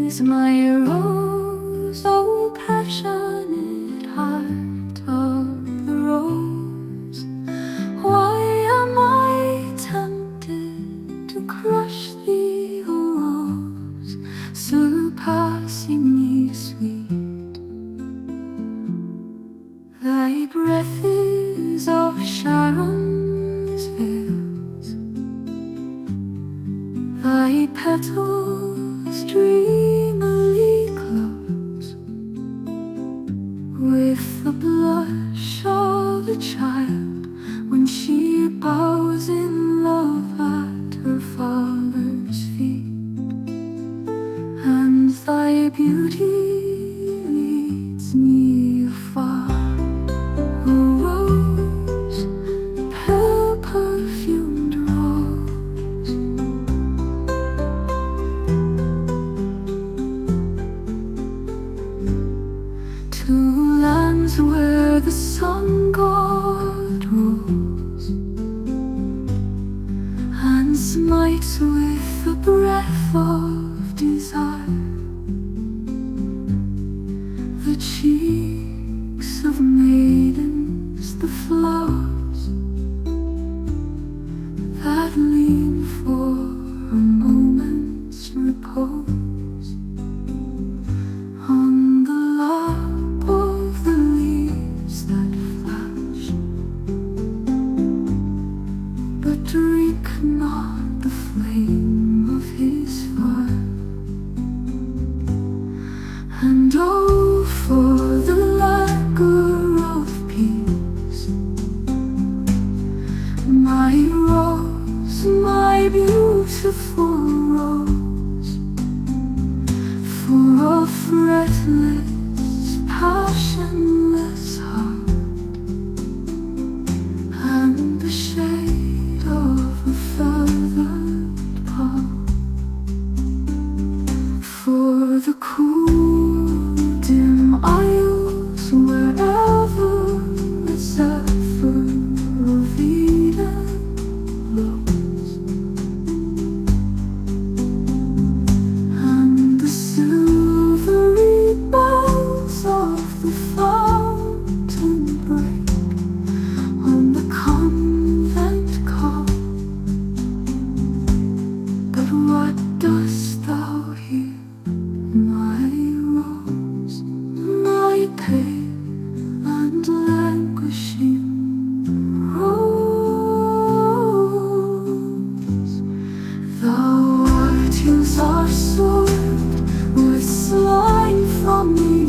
is my rose, oh passionate heart of the rose. Why am I tempted to crush thee, O rose, surpassingly sweet? Thy breath is of Sharon's vales, thy petals dreamily close with the blush of a child when she bows in love at her father's feet. And thy beauty leads me afar, a rose, pale perfumed rose. To lands where the sun god rules and smites with the breath of desire the cheeks of maidens, the flowers that lean for a moment's repose on the lap of the leaves that flash, but drink not the flame of his fire. And oh, for the languor of peace, my rose, my beautiful rose, for a fretless, passionless heart, and the shade of a feathered palm, for the cool, dim aisles wherever the zephyr of Eden blows, and the silvery bells of the fountain break on the convent call. But what dost thou here, my rose, my pale and languishing rose? Thou art use our sword with slime from me.